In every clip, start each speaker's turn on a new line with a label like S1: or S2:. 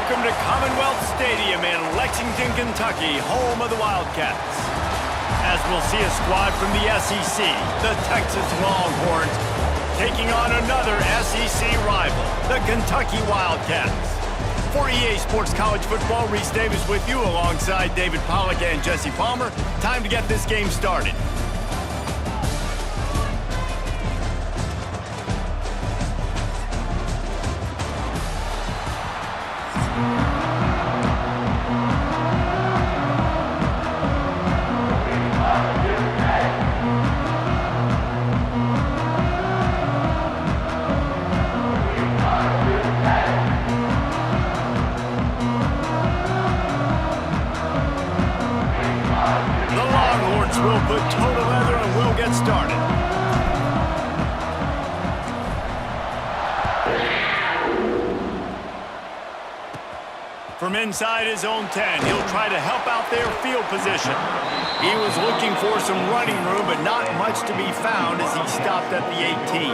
S1: welcome to Commonwealth Stadium in Lexington, Kentucky, home of the Wildcats. As we'll see a squad from the SEC, the Texas Longhorns, taking on another SEC rival, the Kentucky Wildcats. For EA Sports College Football, Reese Davis with you alongside David Pollack and Jesse Palmer. Time to get this game started. We'll put total leather and we'll get started. From inside his own 10, he'll try to help out their field position. He was looking for some running room, but not much to be found as he stopped at the 18.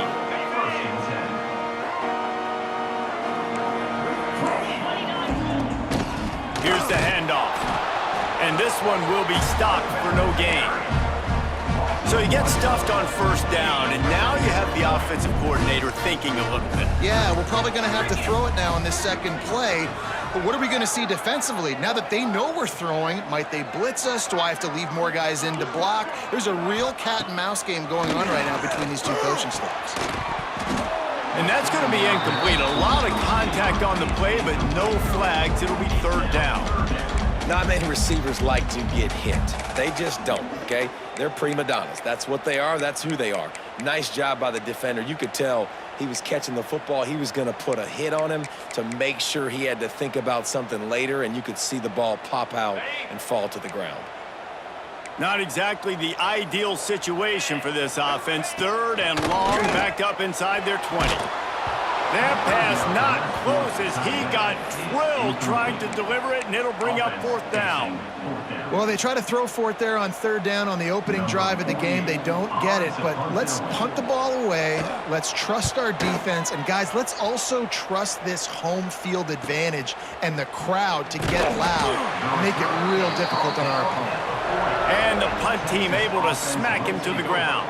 S1: Here's the handoff. And this one will be stopped for no gain. So he gets stuffed on first down, and now you have the offensive coordinator thinking a little bit.
S2: Yeah, we're probably going to have to throw it now on this second play. But what are we going to see defensively? Now that they know we're throwing, might they blitz us? Do I have to leave more guys in to block? There's a real cat and mouse game going on right now between these two coaching staffs.
S1: And that's going to be incomplete. A lot of contact on the play, but no flags. It'll be third down.
S3: Not many receivers like to get hit. They just don't, okay? They're prima donnas. That's what they are. That's who they are. Nice job by the defender. You could tell he was catching the football. He was going to put a hit on him to make sure he had to think about something later, and you could see the ball pop out and fall to the ground.
S1: Not exactly the ideal situation for this offense. Third and long, backed up inside their 20. That pass not close as he got drilled trying to deliver it, and it'll bring up fourth down.
S2: Well, they try to throw for it there on third down on the opening drive of the game. They don't get it, but let's punt the ball away. Let's trust our defense. And, guys, let's also trust this home field advantage and the crowd to get loud and make it real difficult on our opponent.
S1: And the punt team able to smack him to the ground.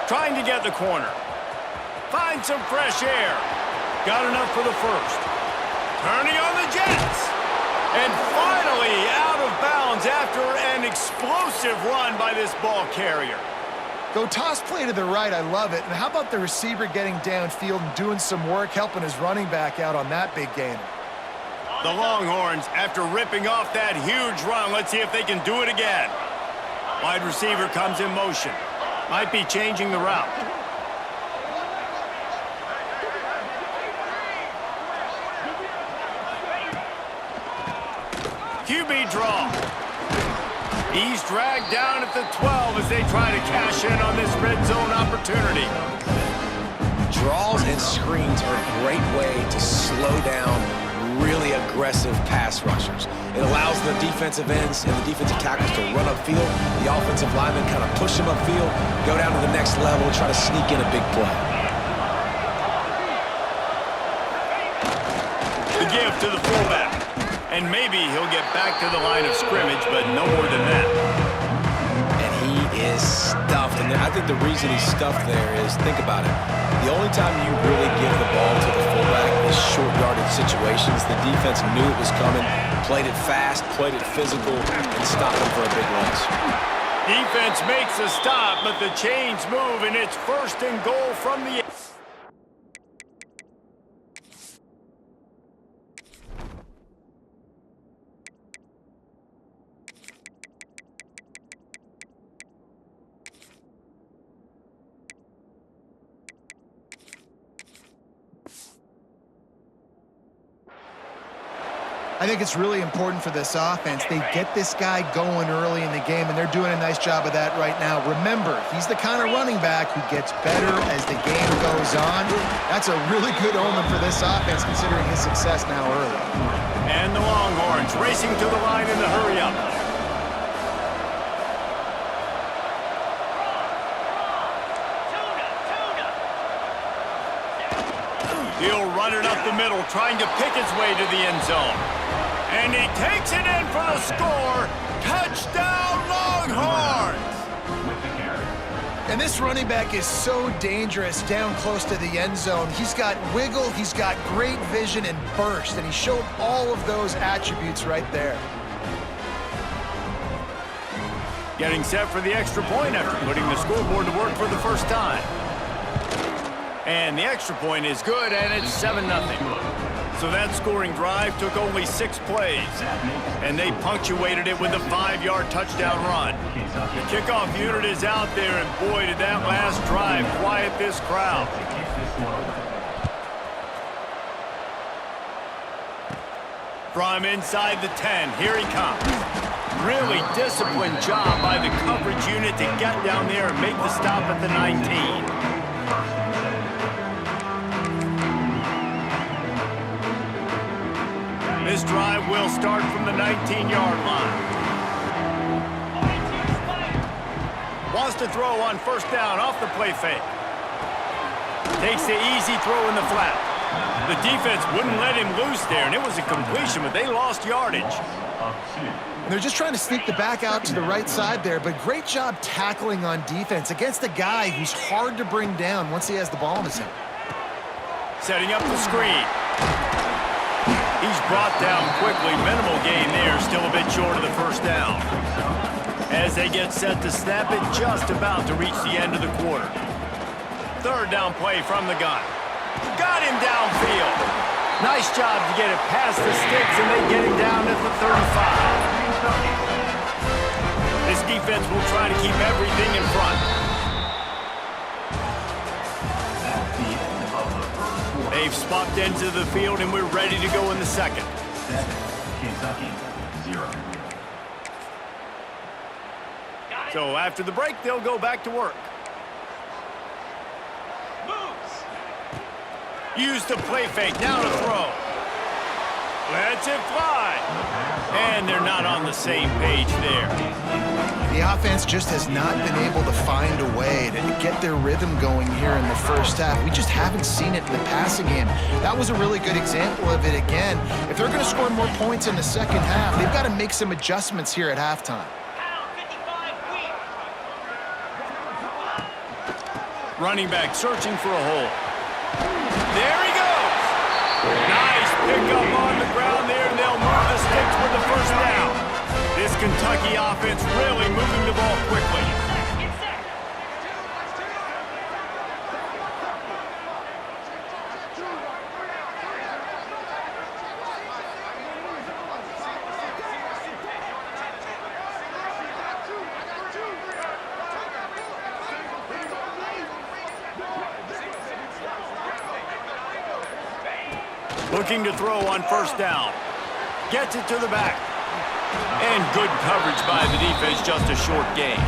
S1: Trying to get the corner. Find some fresh air. Got enough for the first. Turning on the Jets. And finally out of bounds after an explosive run by this ball carrier.
S2: Go toss play to the right. I love it. And how about the receiver getting downfield and doing some work, helping his running back out on that big gainer?
S1: The Longhorns, after ripping off that huge run, let's see if they can do it again. Wide receiver comes in motion. Might be changing the route. QB draw. He's dragged down at the 12 as they try to cash in on this red zone opportunity.
S3: Draws and screens are a great way to slow down really aggressive pass rushers. It allows the defensive ends and the defensive tackles to run upfield. The offensive linemen kind of push them upfield, go down to the next level, try to sneak in a big play.
S1: The give to the fullback. And maybe he'll get back to the line of scrimmage, but no more than that.
S3: And he is stuffed. And I think the reason he's stuffed there is, think about it, the only time you really give the ball to the fullback is short yardage situations. The defense knew it was coming, played it fast, played it physical, and stopped him for a big loss.
S1: Defense makes a stop, but the chains move, and it's first and goal from the...
S2: I think it's really important for this offense. They get this guy going early in the game, and they're doing a nice job of that right now. Remember, he's the kind of running back who gets better as the game goes on. That's a really good omen for this offense, considering his success now early.
S1: And the Longhorns racing to the line in the hurry-up. He'll run it up the middle, trying to pick his way to the end zone. And he takes it in for the score. Touchdown, Longhorns!
S2: And this running back is so dangerous down close to the end zone. He's got wiggle, he's got great vision and burst, and he showed all of those attributes right there.
S1: Getting set for the extra point after putting the scoreboard to work for the first time. And the extra point is good, and it's 7-0. So that scoring drive took only 6 plays, and they punctuated it with a 5-yard touchdown run. The kickoff unit is out there, and boy, did that last drive quiet this crowd. From inside the 10, here he comes. Really disciplined job by the coverage unit to get down there and make the stop at the 19. This drive will start from the 19-yard line. Wants to throw on first down off the play fake. Takes the easy throw in the flat. The defense wouldn't let him loose there, and it was a completion, but they lost yardage.
S2: They're just trying to sneak the back out to the right side there, but great job tackling on defense against a guy who's hard to bring down once he has the ball in his hand.
S1: Setting up the screen. He's brought down quickly. Minimal gain there, still a bit short of the first down. As they get set to snap it, just about to reach the end of the quarter. Third down play from the gun. Got him downfield. Nice job to get it past the sticks, and they get him down at the 35. This defense will try to keep everything in front. They've swapped ends of the field, and we're ready to go in the second.
S4: Kentucky, 0.
S1: So after the break, they'll go back to work. Use the play fake, now to throw. Lets it fly. And they're not on the same page there.
S2: The offense just has not been able to find a way to get their rhythm going here in the first half. We just haven't seen it in the passing game. That was a really good example of it again. If they're going to score more points in the second half, they've got to make some adjustments here at halftime.
S1: Running back searching for a hole. There he goes. Nice pickup on the ground there, and they'll move the sticks with the first down. This Kentucky offense really moving the ball quickly. Looking to throw on first down. Gets it to the back. And good coverage by the defense, just a short gain.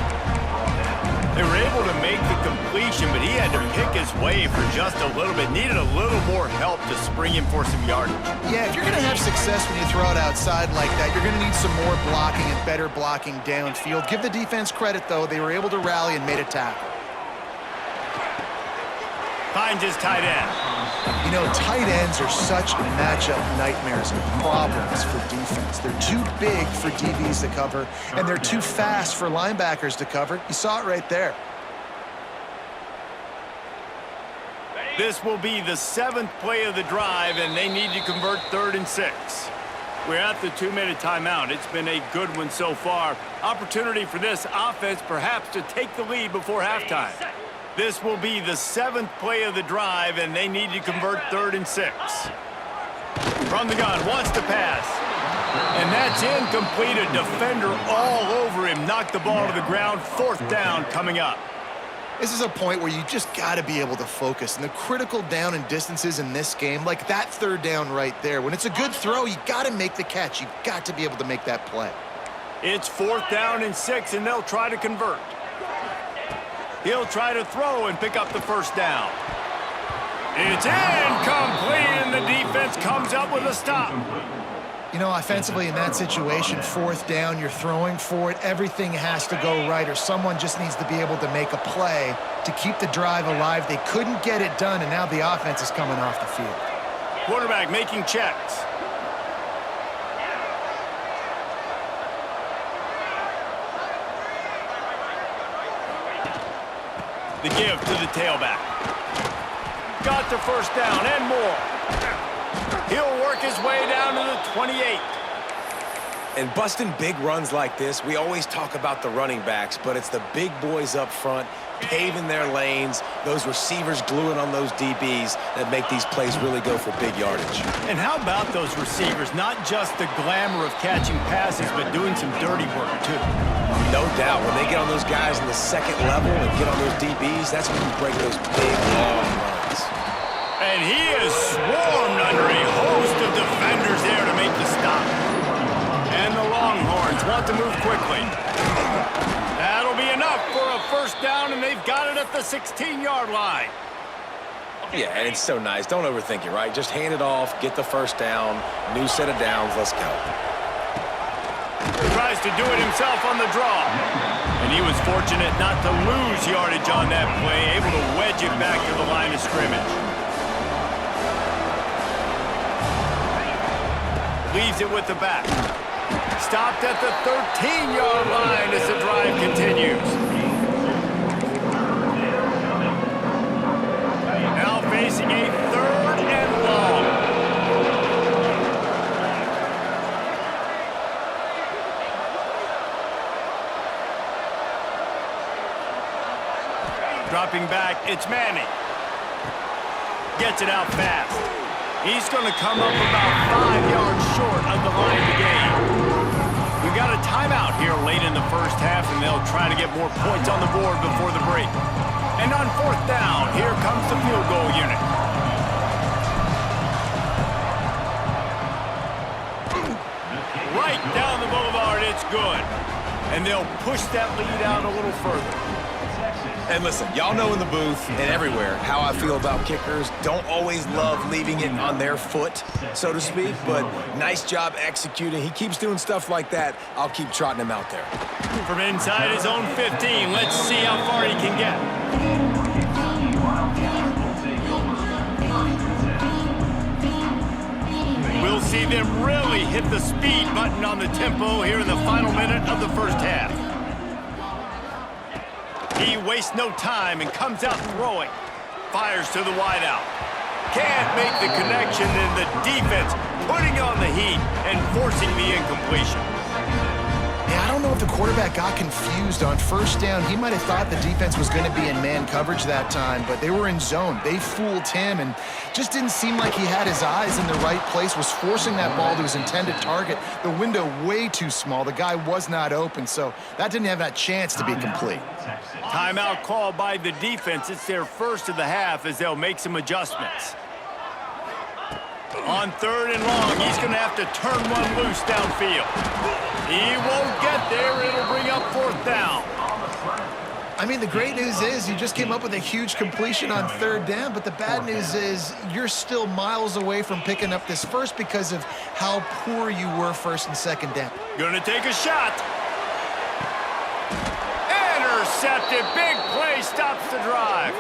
S1: They were able to make the completion, but he had to pick his way for just a little bit. Needed a little more help to spring him for some yardage.
S2: Yeah, if you're going to have success when you throw it outside like that, you're going to need some more blocking and better blocking downfield. Give the defense credit, though. They were able to rally and made a tackle.
S1: Finds his tight end.
S2: You know, tight ends are such matchup nightmares and problems for defense. They're too big for DBs to cover, and they're too fast for linebackers to cover. You saw it right there.
S1: This will be the 7th play of the drive, and they need to convert 3rd and 6. We're at the 2-minute timeout. It's been a good one so far. Opportunity for this offense perhaps to take the lead before halftime. This will be the 7th play of the drive, and they need to convert 3rd and 6. From the gun, wants to pass. And that's incomplete. A defender all over him. Knocked the ball to the ground. 4th down coming up.
S2: This is a point where you just got to be able to focus. And the critical down and distances in this game, like that third down right there, when it's a good throw, you got to make the catch. You've got to be able to make that play.
S1: It's 4th down and 6, and they'll try to convert. He'll try to throw and pick up the first down. It's incomplete, and the defense comes up with a stop.
S2: You know, offensively in that situation, 4th down, you're throwing for it. Everything has to go right, or someone just needs to be able to make a play to keep the drive alive. They couldn't get it done, and now the offense is coming off the field.
S1: Quarterback making checks. The give to the tailback. Got the first down and more. He'll work his way down to the 28.
S3: And busting big runs like this, we always talk about the running backs, but it's the big boys up front paving their lanes, those receivers gluing on those DBs that make these plays really go for big yardage.
S1: And how about those receivers? Not just the glamour of catching passes, but doing some dirty work, too.
S3: No doubt. When they get on those guys in the second level and get on those DBs, that's when you break those big, long runs.
S1: And he is swarmed under a host of defenders there to make the stop. And the Longhorns want to move quickly. That'll be enough for a first down, and they've got it at the 16-yard line.
S3: Yeah, and it's so nice. Don't overthink it, right? Just hand it off, get the first down, new set of downs, let's go.
S1: Tries to do it himself on the draw. And he was fortunate not to lose yardage on that play, able to wedge it back to the line of scrimmage. Leaves it with the back. Stopped at the 13-yard line as the drive continues. Now facing a 3rd and long. Dropping back, it's Manning. Gets it out fast. He's going to come up about 5 yards short of the line of the game. We've got a timeout here late in the first half, and they'll try to get more points on the board before the break. And on 4th down, here comes the field goal unit. Right down the boulevard, it's good. And they'll push that lead out a little further.
S3: And listen, y'all know in the booth and everywhere how I feel about kickers. Don't always love leaving it on their foot, so to speak, but nice job executing. He keeps doing stuff like that. I'll keep trotting him out there.
S1: From inside his own 15, let's see how far he can get. We'll see them really hit the speed button on the tempo here in the final minute of the first half. He wastes no time and comes out throwing. Fires to the wideout. Can't make the connection, and the defense putting on the heat and forcing the incompletion.
S2: Yeah, I don't know if the quarterback got confused on 1st down. He might have thought the defense was going to be in man coverage that time, but they were in zone. They fooled him and just didn't seem like he had his eyes in the right place, was forcing that ball to his intended target. The window way too small. The guy was not open, so that didn't have that chance to be complete.
S1: Timeout called by the defense. It's their first of the half as they'll make some adjustments. On 3rd and long, he's going to have to turn one loose downfield. He won't get there. It'll bring up 4th down.
S2: I mean, the great news is you just came up with a huge completion on 3rd down, but the bad news is you're still miles away from picking up this first because of how poor you were 1st and 2nd down.
S1: Going to take a shot. Intercepted. Big play stops the drive.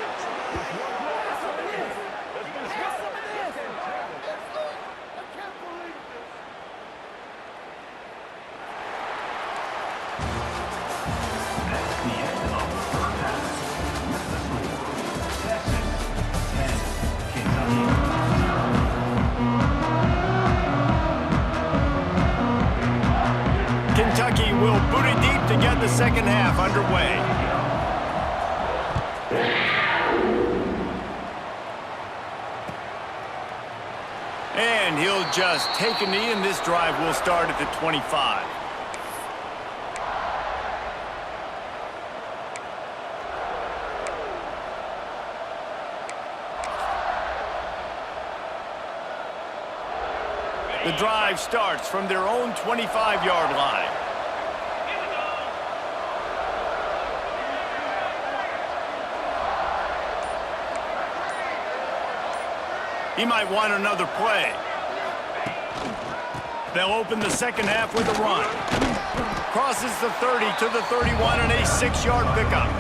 S1: Kentucky will boot it deep to get the second half underway. And he'll just take a knee, and this drive will start at the 25. The drive starts from their own 25-yard line. He might want another play. They'll open the second half with a run. Crosses the 30 to the 31 and a 6-yard pickup.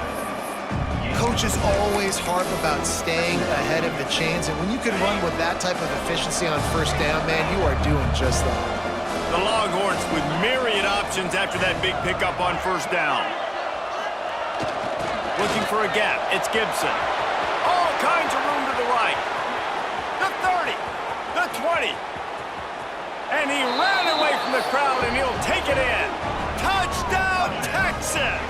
S2: Coaches always harp about staying ahead of the chains, and when you can run with that type of efficiency on first down, man, you are doing just that.
S1: The Longhorns with myriad options after that big pickup on first down. Looking for a gap. It's Gibson. All kinds of room to the right. The 30. The 20. And he ran away from the crowd, and he'll take it in. Touchdown, Texas!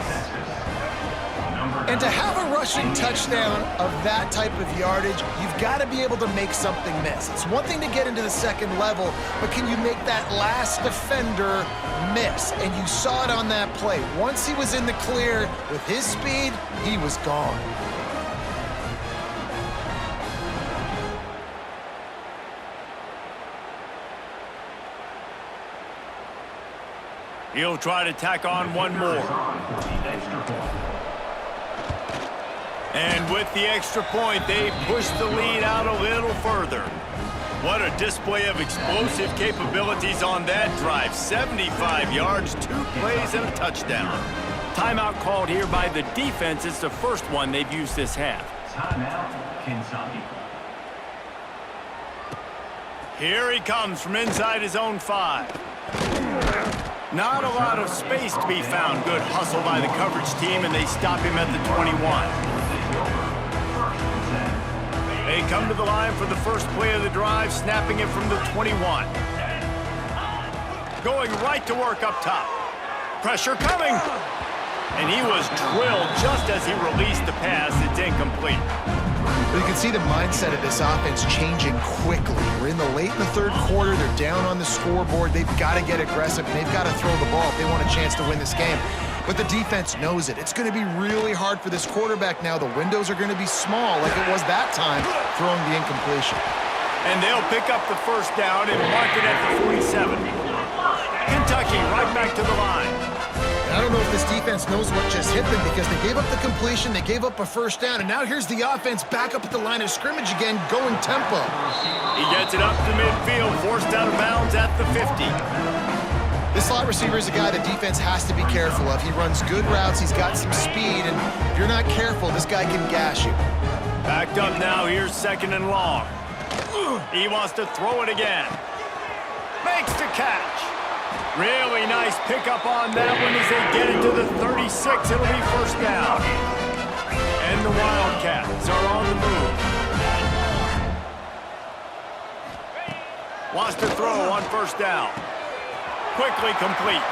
S2: And to have a rushing touchdown of that type of yardage, you've got to be able to make something miss. It's one thing to get into the second level, but can you make that last defender miss? And you saw it on that play. Once he was in the clear with his speed, he was gone.
S1: He'll try to tack on one more. And with the extra point, they push the lead out a little further. What a display of explosive capabilities on that drive. 75 yards, 2 plays, and a touchdown. Timeout called here by the defense. It's the first one they've used this half.
S4: Timeout, Kentucky.
S1: Here he comes from inside his own 5. Not a lot of space to be found. Good hustle by the coverage team, and they stop him at the 21. They come to the line for the first play of the drive, snapping it from the 21. Going right to work up top. Pressure coming. And he was drilled just as he released the pass. It's incomplete.
S2: You can see the mindset of this offense changing quickly. We're in the third quarter. They're down on the scoreboard. They've got to get aggressive, and they've got to throw the ball if they want a chance to win this game. But the defense knows it. It's going to be really hard for this quarterback now. The windows are going to be small like it was that time throwing the incompletion.
S1: And they'll pick up the first down and mark it at the 47. Kentucky right back to the line.
S2: I don't know if this defense knows what just hit them because they gave up the completion, they gave up a first down, and now here's the offense back up at the line of scrimmage again, going tempo.
S1: He gets it up to midfield, forced out of bounds at the 50.
S2: This slot receiver is a guy the defense has to be careful of. He runs good routes, he's got some speed, and if you're not careful, this guy can gash you.
S1: Backed up now, here's second and long. He wants to throw it again. Makes the catch. Really nice pickup on that one as they get it to the 36. It'll be first down. And the Wildcats are on the move. Wants to throw on first down. Quickly complete.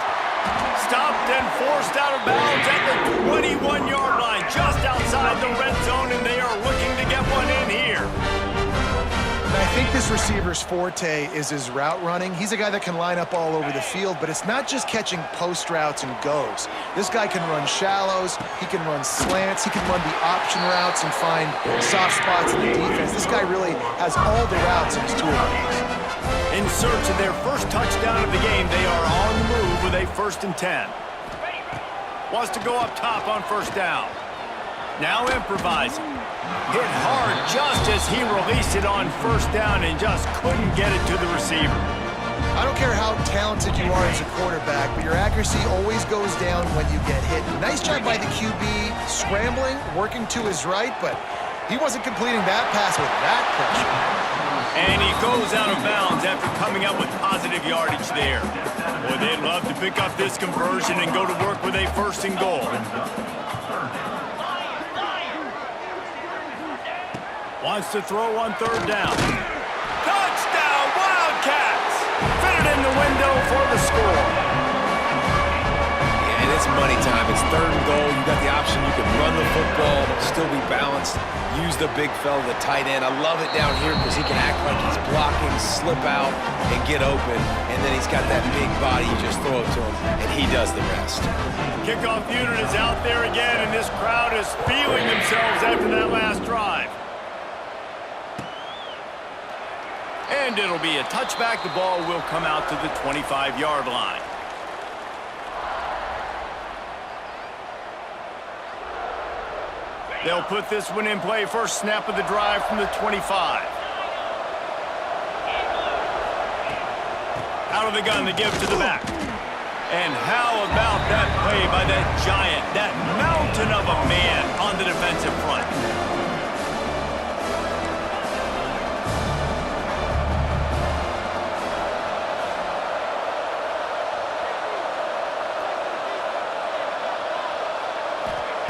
S1: Stopped and forced out of bounds at the 21-yard line, just outside the red zone, and they are looking to get one in here.
S2: I think this receiver's forte is his route running. He's a guy that can line up all over the field, but it's not just catching post routes and goes. This guy can run shallows, he can run slants, he can run the option routes and find soft spots in the defense. This guy really has all the routes in his toolbox.
S1: In search of their first touchdown of the game, they are on the move with a 1st and 10. Wants to go up top on first down. Now improvising. Hit hard just as he released it on first down and just couldn't get it to the receiver.
S2: I don't care how talented you are as a quarterback, but your accuracy always goes down when you get hit. Nice job by the QB scrambling, working to his right, but he wasn't completing that pass with that pressure.
S1: And he goes out of bounds after coming up with positive yardage there. Boy, they'd love to pick up this conversion and go to work with a 1st and goal. Wants to throw on third down. Touchdown, Wildcats! Fit it in the window for the score.
S3: Yeah, and it's money time. It's 3rd and goal. You got the option. You can run the football, still be balanced. Use the big fella, the tight end. I love it down here because he can act like he's blocking, slip out, and get open. And then he's got that big body. You just throw it to him, and he does the rest.
S1: Kickoff unit is out there again, and this crowd is feeling themselves after that last drive. And it'll be a touchback. The ball will come out to the 25-yard line. They'll put this one in play. First snap of the drive from the 25. Out of the gun, they give to the back. And how about that play by that giant, that mountain of a man on the defensive front?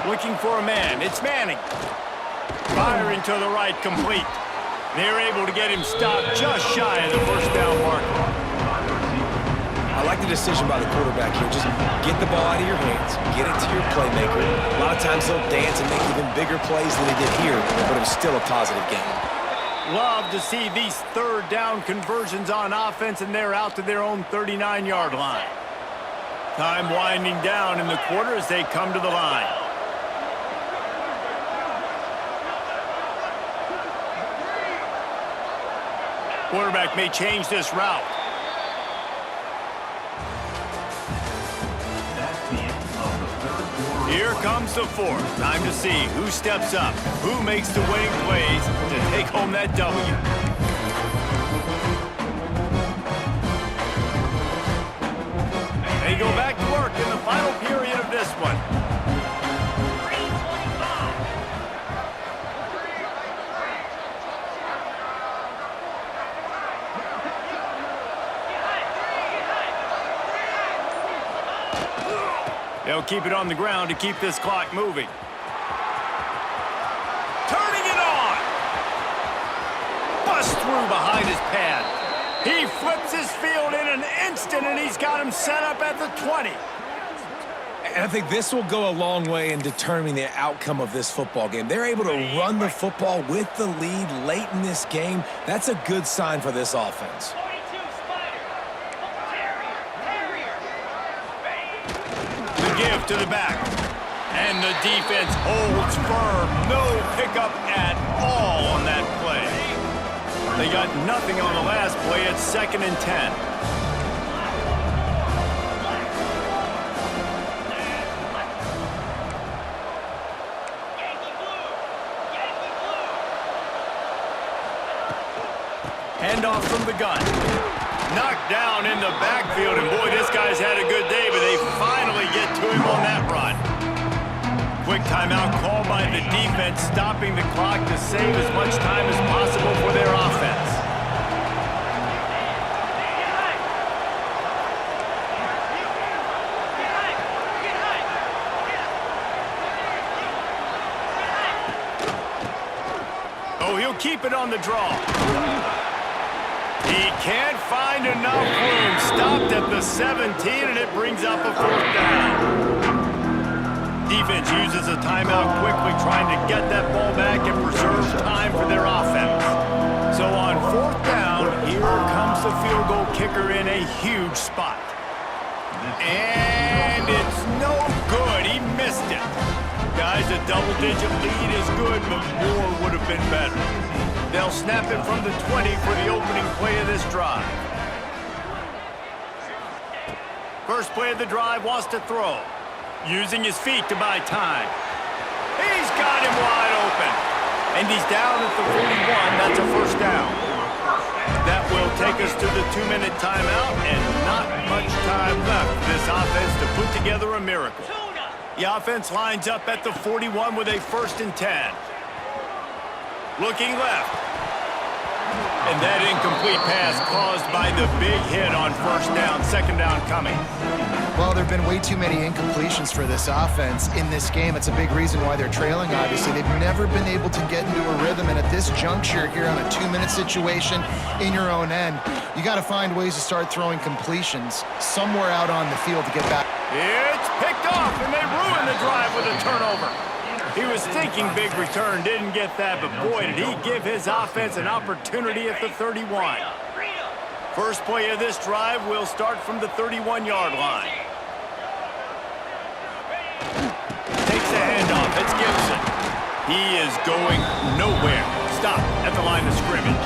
S1: Looking for a man. It's Manning. Firing to the right, complete. They're able to get him stopped just shy of the first down marker.
S3: I like the decision by the quarterback here. Just get the ball out of your hands. Get it to your playmaker. A lot of times they'll dance and make even bigger plays than they did here, but it was still a positive game.
S1: Love to see these third down conversions on offense, and they're out to their own 39-yard line. Time winding down in the quarter as they come to the line. Quarterback may change this route. Here comes the fourth. Time to see who steps up, who makes the winning plays to take home that W. They go back to work in the final period of this one. They'll keep it on the ground to keep this clock moving. Turning it on! Bust through behind his pad. He flips his field in an instant, and he's got him set up at the 20.
S3: And I think this will go a long way in determining the outcome of this football game. They're able to run the football with the lead late in this game. That's a good sign for this offense.
S1: Give to the back. And the defense holds firm. No pickup at all on that play. They got nothing on the last play. It's 2nd and 10. Handoff from the gun. Knocked down in the backfield, and boy, this guy's had a good day, but they finally get to him on that run. Quick timeout called by the defense, stopping the clock to save as much time as possible for their offense. Oh, he'll keep it on the draw. He can't find enough room. Stopped at the 17, and it brings up a 4th down. Defense uses a timeout quickly, trying to get that ball back and preserve time for their offense. So on 4th down, here comes the field goal kicker in a huge spot. And it's no good. He missed it. Guys, a double-digit lead is good, but more would have been better. They'll snap it from the 20 for the opening play of this drive. First play of the drive, wants to throw. Using his feet to buy time. He's got him wide open. And he's down at the 41. That's a 1st down. That will take us to the 2-minute timeout, and not much time left for this offense to put together a miracle. The offense lines up at the 41 with a 1st and 10. Looking left. And that incomplete pass caused by the big hit on 1st down, 2nd down coming.
S2: Well, there have been way too many incompletions for this offense in this game. It's a big reason why they're trailing, obviously. They've never been able to get into a rhythm, and at this juncture here on a 2-minute situation in your own end, you got to find ways to start throwing completions somewhere out on the field to get back.
S1: It's picked off, and they ruin the drive with a turnover. He was thinking big return, didn't get that, but boy, did he give his offense an opportunity at the 31. First play of this drive will start from the 31-yard line. Takes a handoff. It's Gibson. He is going nowhere. Stop at the line of scrimmage.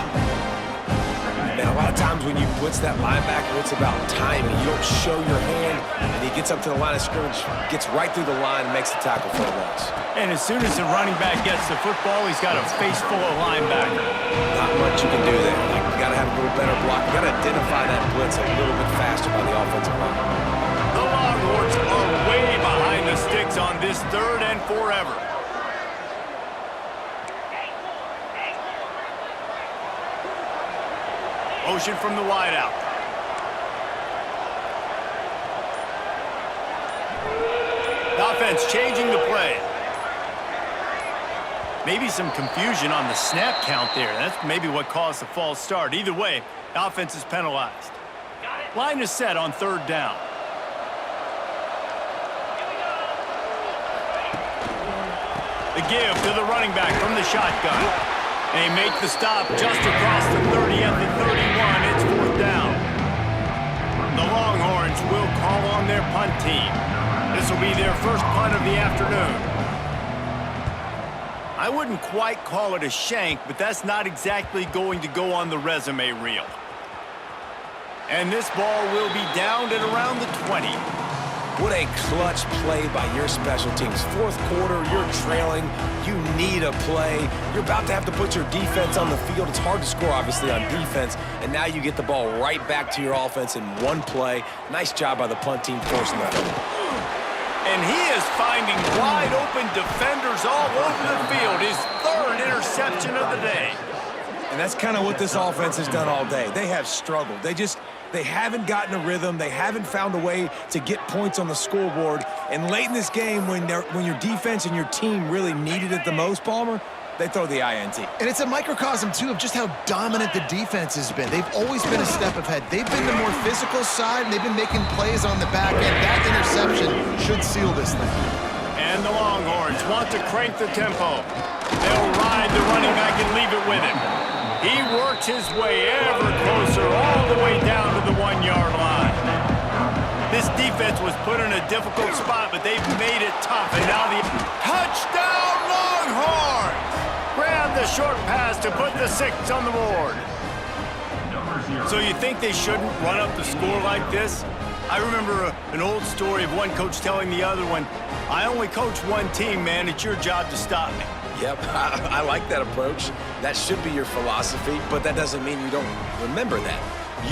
S3: Man, a lot of times when you blitz that linebacker, it's about timing. You don't show your hand, and he gets up to the line of scrimmage, gets right through the line, and makes the tackle for a loss.
S1: And as soon as the running back gets the football, he's got a face full of linebacker.
S3: Not much you can do there. You got to have a little better block. You got to identify that blitz a little bit faster by the offensive line.
S1: The Longhorns are way behind the sticks on this 3rd and forever. Motion from the wideout. The offense changing the play. Maybe some confusion on the snap count there. That's maybe what caused the false start. Either way, the offense is penalized. Line is set on 3rd down. The give to the running back from the shotgun. They make the stop just across the 30 at the 31. It's 4th down. The Longhorns will call on their punt team. This will be their first punt of the afternoon. I wouldn't quite call it a shank, but that's not exactly going to go on the resume reel. And this ball will be downed at around the 20.
S3: What a clutch play by your special teams. 4th quarter, you're trailing. You need a play. You're about to have to put your defense on the field. It's hard to score, obviously, on defense. And now you get the ball right back to your offense in one play. Nice job by the punt team forcing the fumble.
S1: And he is finding wide-open defenders all over the field. His 3rd interception of the day.
S3: And that's kind of what this offense has done all day. They have struggled. They haven't gotten a rhythm. They haven't found a way to get points on the scoreboard. And late in this game, when your defense and your team really needed it the most, Palmer, they throw the INT.
S2: And it's a microcosm, too, of just how dominant the defense has been. They've always been a step ahead. They've been the more physical side, and they've been making plays on the back end. That interception should seal this thing.
S1: And the Longhorns want to crank the tempo. They'll ride the running back and leave it with him. He works his way ever closer all the way down to the 1-yard line. This defense was put in a difficult spot, but they've made it tough. And now the touchdown Longhorns! Grab the short pass to put the 6 on the board. So you think they shouldn't run up the score like this? I remember an old story of one coach telling the other one, I only coach one team, man. It's your job to stop me.
S3: Yep, I like that approach. That should be your philosophy, but that doesn't mean you don't remember that.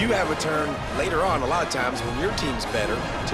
S3: You have a turn later on, a lot of times, when your team's better, to